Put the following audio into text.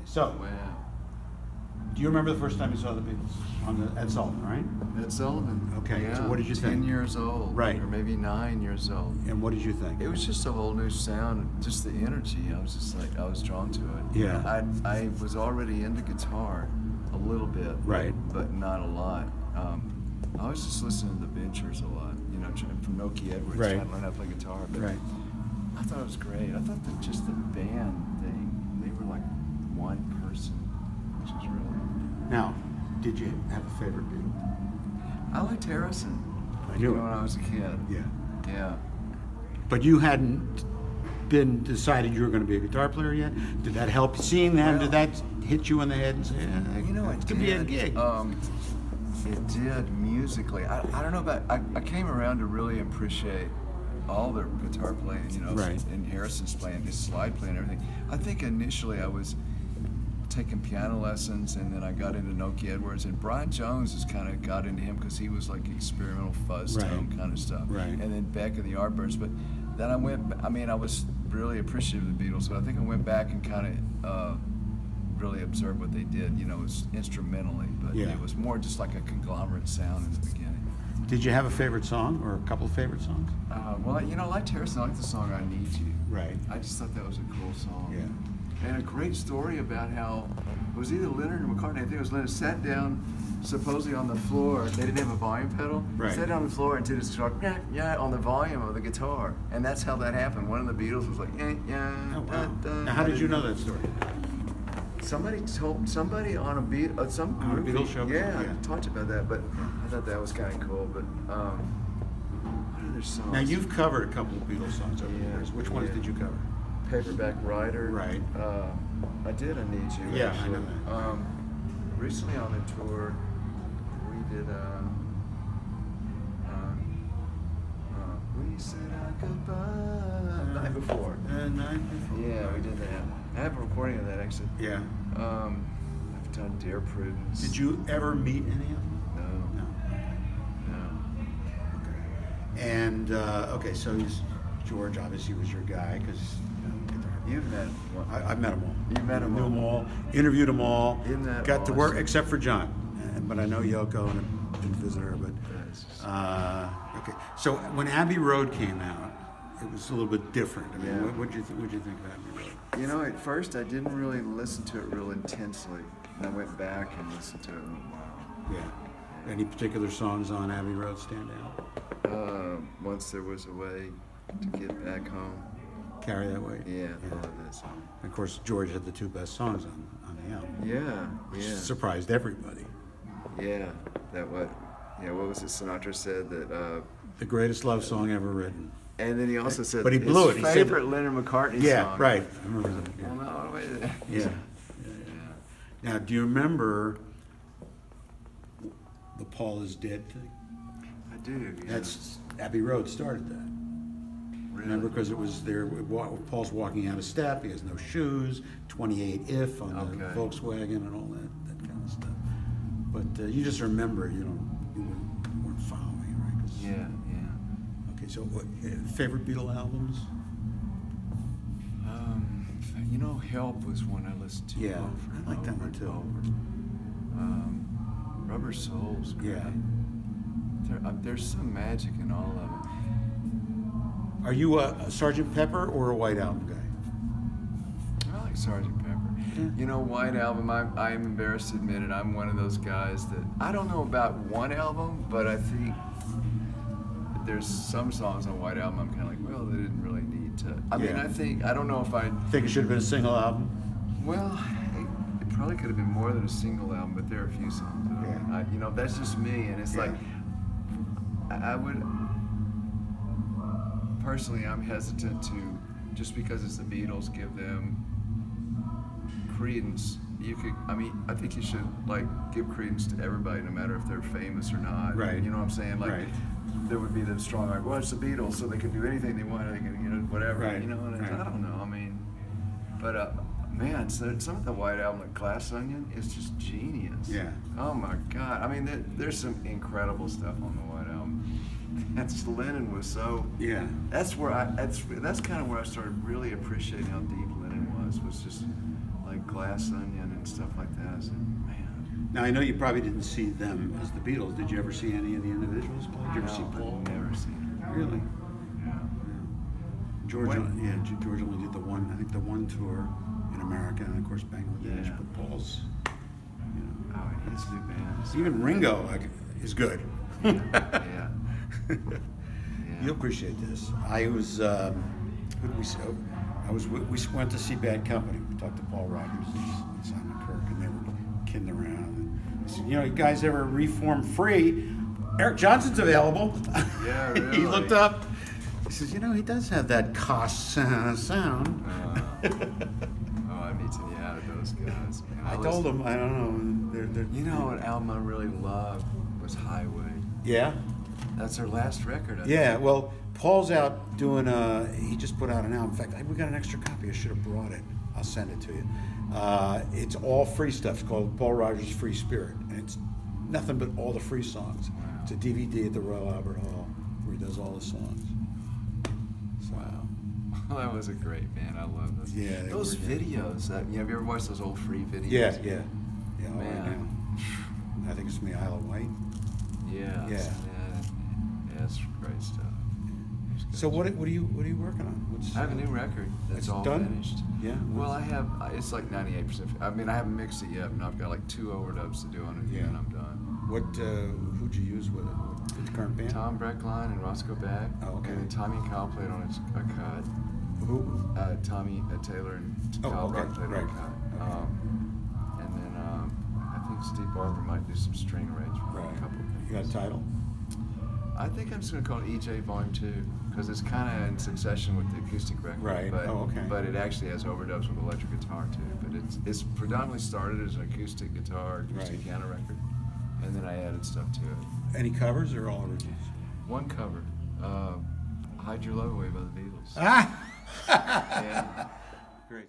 So, Wow. do you remember the first time you saw the Beatles at Sullivan, right? At Sullivan. Okay, Yeah, so what did you 10 think? years old. Right. Or maybe 9 years old. And what did you think? It was just a whole new sound, just the energy. I was just like, I was drawn to it. Yeah. I was already into guitar a little bit. Right. But not a lot. I was just listening to the Ventures a lot, you know, from Noki Edwards, Right. trying to learn how to play guitar. But Right. I thought it was great. I thought that just the band thing, they were like one person, which was really... Now, did you have a favorite Beatle? I liked Harrison. I knew you know, it. when I was a kid. Yeah. Yeah. But you hadn't been decided you were going to be a guitar player yet? Did that help? Seeing them, did that hit you in the head and say, You know, it could be a gig? It did musically. I don't know about. I came around to really appreciate all their guitar playing. You know, Right. and Harrison's playing, his slide playing, and everything. I think initially I was taking piano lessons, and then I got into Noki Edwards, and Brian Jones has kind of got into him because he was like experimental fuzz tone kind of stuff. Right. And then Beck and the Yardbirds. But then I went. I mean, I was really appreciative of the Beatles, so I think I went back and kind of. Really observed what they did, you know, it was instrumentally, but Yeah. it was more just like a conglomerate sound in the beginning. Did you have a favorite song or a couple of favorite songs? Well, you know, I liked Harrison. I liked the song "I Need You." Right. I just thought that was a cool song. Yeah. And a great story about how it was either Leonard or McCartney. I think it was Leonard sat down, supposedly on the floor. They didn't have a volume pedal. Right. Sat down on the floor and did his yeah on the volume of the guitar, and that's how that happened. One of the Beatles was like yeah. Oh, wow. Now, how did you know that story? Somebody told somebody on a beat some On a group. Beatles show? Yeah, Yeah. talked about that, but I thought that was kind of cool. But what other songs? Now, you've covered a couple of Beatles songs over the Yeah, years. Which ones yeah. did you cover? Paperback Writer. Right. I did. I Need You. Yeah, I actually. know that. Recently on the tour, we did. We said our goodbye the night before. The night before. Yeah, we did that. I have a recording of that actually. Yeah. I've done Dear Prudence. Did you ever meet any of them? No. No. No. Okay. And, okay, so George obviously was your guy because guitar. You've met one. I've met them all. You met them Knew all. them all. Interviewed them all. Isn't that got to work, awesome? except for John. But I know Yoko and I didn't visit her. But okay. So when Abbey Road came out, it was a little bit different. I mean, Yeah. what'd you think of Abbey Road? You know, at first I didn't really listen to it real intensely. And I went back and listened to it in a while. Yeah. Any particular songs on Abbey Road stand out? Once There Was a Way to Get Back Home. Carry That Way? Yeah, I love that song. Of course, George had the two best songs on the album. Yeah, Which yeah. surprised everybody. Yeah, what was it Sinatra said that, The greatest love song ever written. and then he also said But he blew his it. He said- favorite Leonard McCartney Yeah, song. right. I remember that. Yeah. Well, no, wait. Yeah. Now, do you remember the Paul is Dead thing? I do. Yeah. That's Abbey Road started that. Really? Remember, because it was there. Paul's walking out a step. He has no shoes. 28 if on the Okay. Volkswagen and all that kind of stuff. But you just remember, you weren't following, right? 'Cause- Yeah. Okay, so what, favorite Beatle albums? You know, Help was one I listened to Yeah, over I and like that over one and too. over. Rubber Soul's great. Yeah. There's some magic in all of it. Are you a Sgt. Pepper or a White Album guy? I like Sgt. Pepper. Yeah. You know, White Album, I'm embarrassed to admit it, I'm one of those guys that, I don't know about one album, but I think there's some songs on White Album I'm kind of like, well, they didn't really need to. I mean, Yeah. I don't know if I, Think it should have been a single album? well, it probably could have been more than a single album, but there are a few songs that Yeah. you know, that's just me, and it's Yeah. like, I would, personally, I'm hesitant to, just because it's the Beatles, give them credence. I think you should, like, give credence to everybody, no matter if they're famous or not. Right. You know what I'm saying? Like, Right. there would be the strong, like, well, it's the Beatles, so they can do anything they want, they can, whatever, Right. and Right. I don't know, I mean, but, man, so some of the White Album, like Glass Onion, is just genius. Yeah. Oh my God. I mean, there's some incredible stuff on the White Album. That's Lennon was so. Yeah. That's where that's kind of where I started really appreciating how deep Lennon was just like Glass Onion and stuff like that. I said, man. Now I know you probably didn't see them as the Beatles. Did you ever see any of the individuals play? Did you ever see Paul? I've never seen it. Really? Yeah. George, When- George only did the one. I think the one tour in America, and of course Bangladesh. Yeah. But Paul's, you know, Oh, he's new bands. even Ringo is good. Yeah. Yeah. You'll appreciate this. I was, who did we see? Oh, we went to see Bad Company. We talked to Paul Rogers and Simon Kirk, and they were kidding around. And I said, you know, you guys ever reform free? Eric Johnson's available. Yeah, really? He looked up. He says, you know, he does have that cost sound. Oh, I need to be out of those guys. Man. I told him, I don't know. They're You know what album I really loved was Highway. Yeah? That's their last record. I Yeah, think. well, Paul's out doing he just put out an album. In fact, we got an extra copy. I should have brought it. I'll send it to you. It's all free stuff. It's called Paul Rogers' Free Spirit. And it's nothing but all the free songs. Wow. It's a DVD at the Royal Albert Hall where he does all the songs. So, Wow. Well, that was a great band. I love those. Yeah, they Those were good. videos. Have you ever watched those old free videos? Yeah, yeah. Yeah, all right Man. now. I think it's from the Isle of Wight. Yeah. Yeah. Yeah, it's great stuff. It's good So what stuff. are you working on? What's I have a new record that's It's all done? finished. Yeah? Well, I have. It's like 98%. I mean, I haven't mixed it yet, and I've got like 2 overdubs to do on it, Yeah. and I'm done. who'd you use with it? With the current band? Tom Breckline and Roscoe Back. Oh, okay. And then Tommy and Kyle played on a cut. Who? Tommy Taylor and Oh, Kyle okay, Brock played right. on a cut. Okay. And then I think Steve Barber might do some string arrangement. Right. A couple of things. You got a title? I think I'm just going to call it EJ Volume 2 because it's kind of in succession with the acoustic record. Right. But, Oh, okay. But it actually has overdubs with electric guitar too. But it's predominantly started as an acoustic guitar, acoustic Right. piano record, and then I added stuff to it. Any covers or all originals? One cover, Hide Your Love Away by the Beatles. Ah! Yeah. Great.